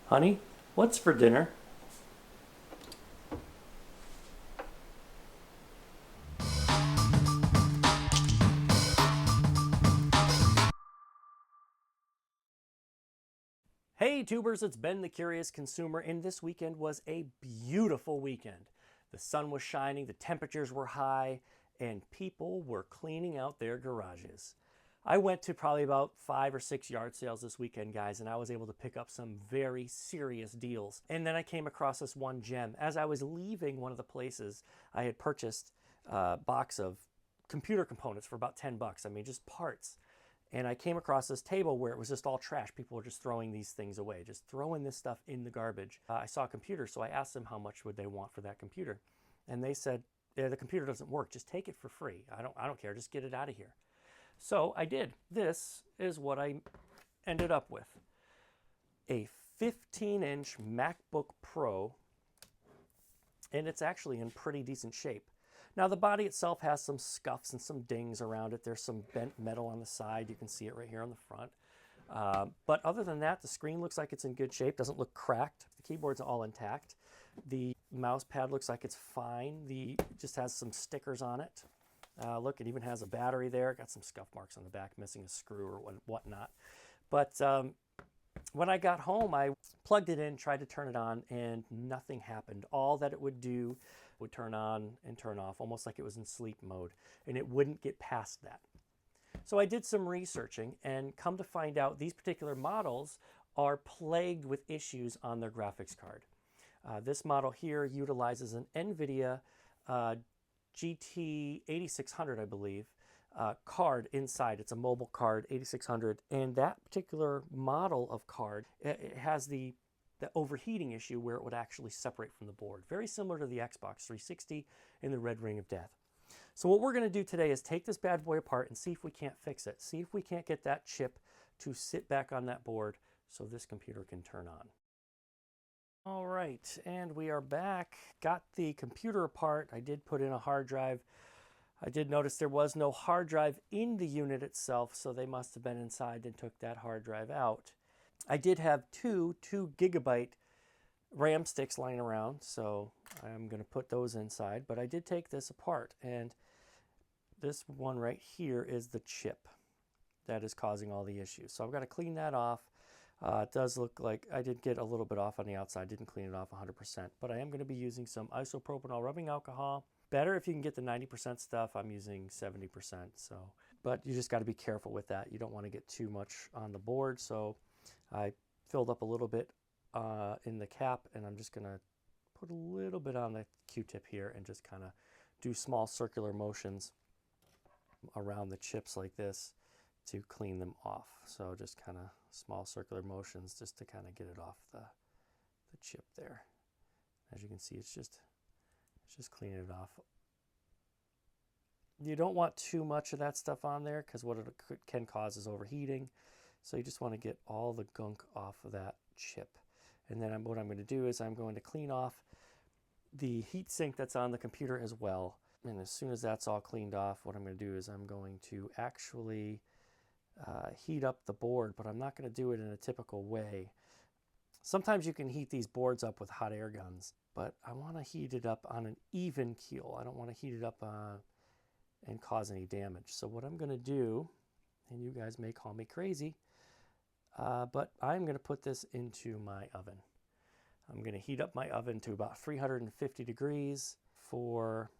Honey, what's for dinner? Hey tubers, it's Ben the Curious Consumer, and this weekend was a beautiful weekend. The sun was shining, the temperatures were high, and people were cleaning out their garages. I went to probably about 5 or 6 yard sales this weekend, guys, and I was able to pick up some very serious deals. And then I came across this one gem. As I was leaving one of the places, I had purchased a box of computer components for about 10 bucks. I mean, just parts. And I came across this table where it was just all trash. People were just throwing these things away, just throwing this stuff in the garbage. I saw a computer, so I asked them how much would they want for that computer. And they said, yeah, the computer doesn't work. Just take it for free. I don't care. Just get it out of here. So I did. This is what I ended up with. A 15-inch MacBook Pro, and it's actually in pretty decent shape. Now the body itself has some scuffs and some dings around it. There's some bent metal on the side. You can see it right here on the front. But other than that, the screen looks like it's in good shape. Doesn't look cracked. The keyboard's all intact. The mouse pad looks like it's fine. It just has some stickers on it. Look, it even has a battery there. Got some scuff marks on the back, missing a screw or whatnot. But when I got home, I plugged it in, tried to turn it on, and nothing happened. All that it would do would turn on and turn off, almost like it was in sleep mode, and it wouldn't get past that. So I did some researching and come to find out these particular models are plagued with issues on their graphics card. This model here utilizes an NVIDIA GT 8600, I believe, card inside. It's a mobile card, 8600, and that particular model of card, it has the overheating issue where it would actually separate from the board. Very similar to the Xbox 360 in the Red Ring of Death. So what we're going to do today is take this bad boy apart and see if we can't fix it. See if we can't get that chip to sit back on that board so this computer can turn on. All right, and we are back. Got the computer apart. I did put in a hard drive. I did notice there was no hard drive in the unit itself, so they must have been inside and took that hard drive out. I did have two 2 GB RAM sticks lying around, so I'm going to put those inside. But I did take this apart, and this one right here is the chip that is causing all the issues. So I've got to clean that off. It does look like I did get a little bit off on the outside. Didn't clean it off 100%, but I am going to be using some isopropanol rubbing alcohol. Better if you can get the 90% stuff. I'm using 70%, so. But you just got to be careful with that. You don't want to get too much on the board, so I filled up a little bit in the cap, and I'm just going to put a little bit on the Q-tip here and just kind of do small circular motions around the chips like this to clean them off. So just kind of small circular motions just to kind of get it off the chip there. As you can see, it's just cleaning it off. You don't want too much of that stuff on there because what it can cause is overheating. So you just want to get all the gunk off of that chip. And then what I'm going to do is I'm going to clean off the heat sink that's on the computer as well. And as soon as that's all cleaned off, what I'm going to do is I'm going to actually heat up the board, but I'm not going to do it in a typical way. Sometimes you can heat these boards up with hot air guns, but I want to heat it up on an even keel. I don't want to heat it up and cause any damage. So what I'm going to do, and you guys may call me crazy, but I'm going to put this into my oven. I'm going to heat up my oven to about 350 degrees for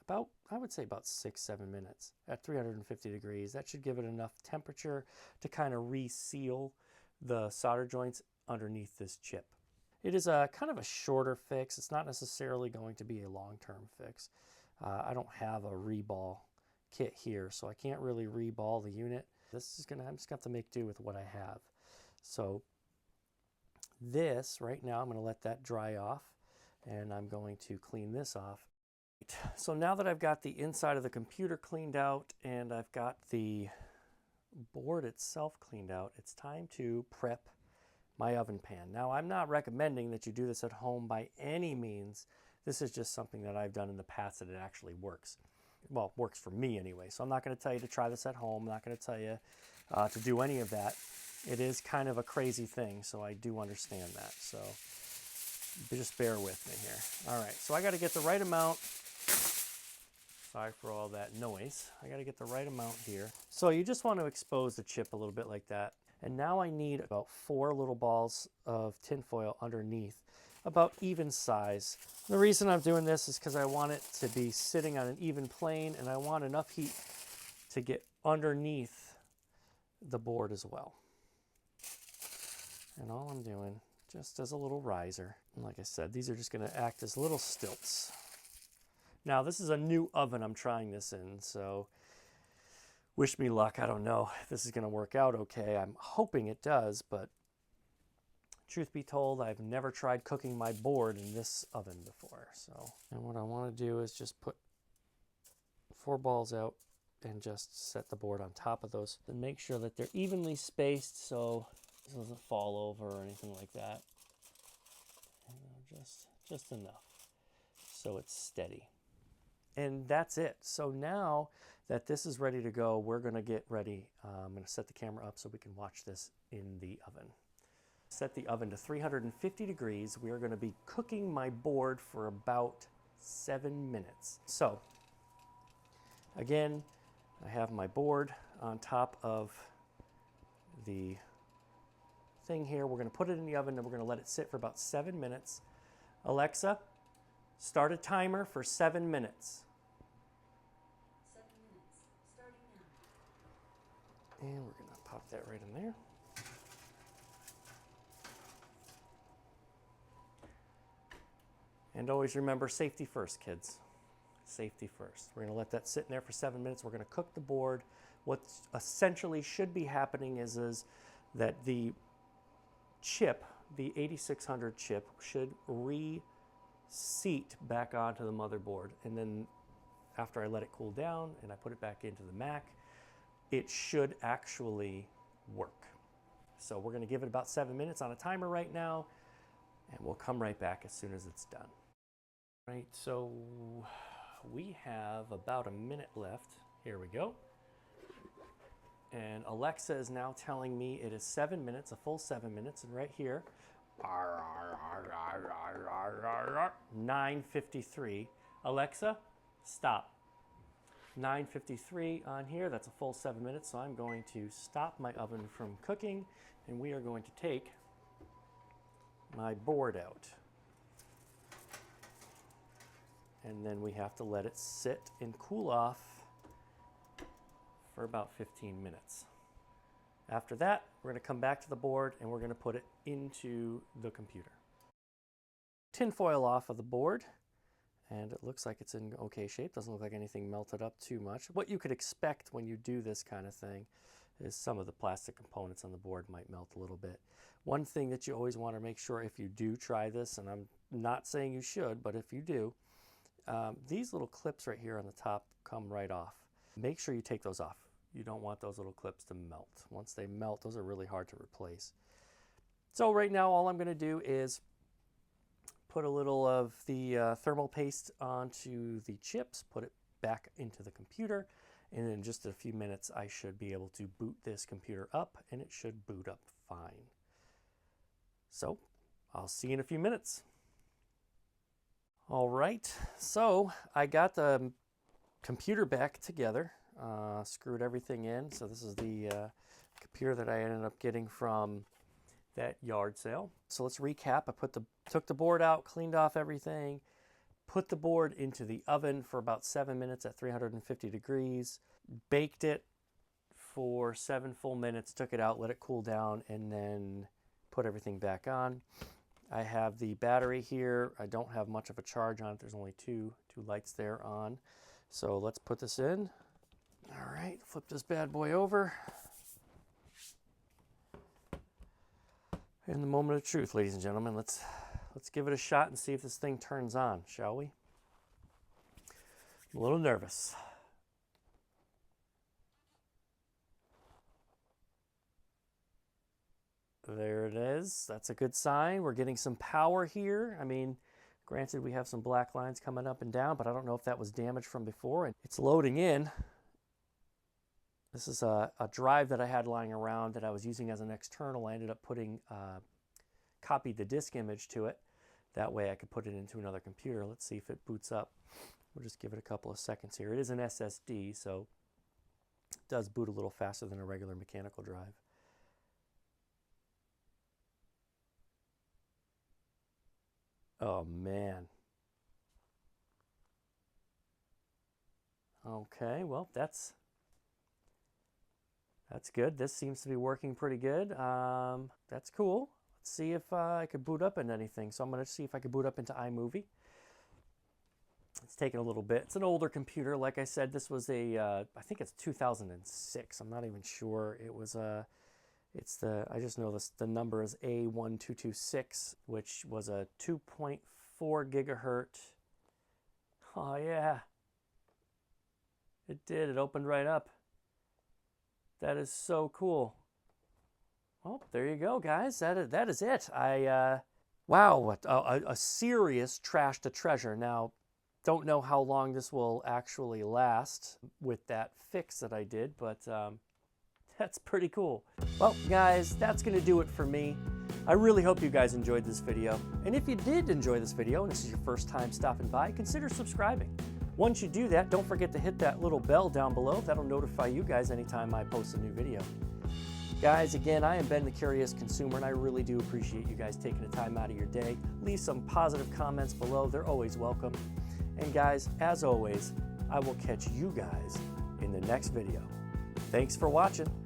about, I would say about 6-7 minutes at 350 degrees. That should give it enough temperature to kind of reseal the solder joints underneath this chip. It is a kind of a shorter fix. It's not necessarily going to be a long-term fix. I don't have a reball kit here, so I can't really reball the unit. I'm just gonna have to make do with what I have. So this right now, I'm going to let that dry off, and I'm going to clean this off. So now that I've got the inside of the computer cleaned out and I've got the board itself cleaned out, it's time to prep my oven pan. Now, I'm not recommending that you do this at home by any means. This is just something that I've done in the past that it actually works. Well, works for me anyway. So I'm not going to tell you to try this at home. I'm not going to tell you to do any of that. it is kind of a crazy thing, so I do understand that. So just bear with me here. All right, so I got to get the right amount. Sorry for all that noise. I got to get the right amount here. So you just want to expose the chip a little bit like that. And now I need about 4 little balls of tinfoil underneath, about even size. The reason I'm doing this is because I want it to be sitting on an even plane, and I want enough heat to get underneath the board as well. And all I'm doing, just as a little riser, and like I said, these are just going to act as little stilts. Now, this is a new oven I'm trying this in, so wish me luck. I don't know if this is going to work out okay. I'm hoping it does, but truth be told, I've never tried cooking my board in this oven before. So, and what I want to do is just put 4 balls out and just set the board on top of those and make sure that they're evenly spaced so this doesn't fall over or anything like that. And just enough so it's steady. And that's it. So now that this is ready to go, we're going to get ready. I'm going to set the camera up so we can watch this in the oven. Set the oven to 350 degrees. We are going to be cooking my board for about 7 minutes. So again, I have my board on top of the thing here. We're going to put it in the oven and we're going to let it sit for about 7 minutes. Alexa, start a timer for 7 minutes. 7 minutes, starting now. And we're going to pop that right in there. And always remember, safety first, kids. Safety first. We're going to let that sit in there for 7 minutes. We're going to cook the board. What essentially should be happening is that the chip, the 8600 chip, should reseat back onto the motherboard. And then after I let it cool down and I put it back into the Mac, it should actually work. So we're going to give it about 7 minutes on a timer right now, and we'll come right back as soon as it's done. Right, so we have about a minute left. Here we go. And Alexa is now telling me it is 7 minutes, a full 7 minutes, and right here, 9:53. Alexa, stop. 9:53 on here, that's a full 7 minutes, so I'm going to stop my oven from cooking, and we are going to take my board out. And then we have to let it sit and cool off for about 15 minutes. After that, we're going to come back to the board and we're going to put it into the computer. Tinfoil off of the board, and it looks like it's in okay shape. Doesn't look like anything melted up too much. What you could expect when you do this kind of thing is some of the plastic components on the board might melt a little bit. One thing that you always want to make sure if you do try this, and I'm not saying you should, but if you do, these little clips right here on the top come right off. Make sure you take those off. You don't want those little clips to melt. Once they melt, those are really hard to replace. So right now all I'm going to do is put a little of the thermal paste onto the chips, put it back into the computer, and in just a few minutes I should be able to boot this computer up, and it should boot up fine. So I'll see you in a few minutes. All right, so I got the computer back together, screwed everything in. So this is the computer that I ended up getting from that yard sale. So let's recap. I took the board out, cleaned off everything, put the board into the oven for about 7 minutes at 350 degrees, baked it for 7 full minutes, took it out, let it cool down, and then put everything back on. I have the battery here. I don't have much of a charge on it. There's only two lights there on. So let's put this in. All right, flip this bad boy over. And the moment of truth, ladies and gentlemen. Let's give it a shot and see if this thing turns on, shall we? I'm a little nervous. There it is. That's a good sign. We're getting some power here. I mean, granted, we have some black lines coming up and down, but I don't know if that was damaged from before. And it's loading in. This is a drive that I had lying around that I was using as an external. I ended up copied the disk image to it. That way I could put it into another computer. Let's see if it boots up. We'll just give it a couple of seconds here. It is an SSD, so it does boot a little faster than a regular mechanical drive. Oh man. Okay, well that's good. This seems to be working pretty good. That's cool. Let's see if I could boot up into anything. So I'm going to see if I could boot up into iMovie. It's taking a little bit. It's an older computer. Like I said, this was I think it's 2006. I'm not even sure. It was I just know the number is A1226, which was a 2.4 gigahertz. Oh yeah. It did. It opened right up. That is so cool. Well, there you go, guys. That is it. Wow, what a serious trash to treasure. Now, don't know how long this will actually last with that fix that I did, but that's pretty cool. Well, guys, that's going to do it for me. I really hope you guys enjoyed this video. And if you did enjoy this video, and this is your first time stopping by, consider subscribing. Once you do that, don't forget to hit that little bell down below. That'll notify you guys anytime I post a new video. Guys, again, I am Ben the Curious Consumer, and I really do appreciate you guys taking the time out of your day. Leave some positive comments below. They're always welcome. And guys, as always, I will catch you guys in the next video. Thanks for watching.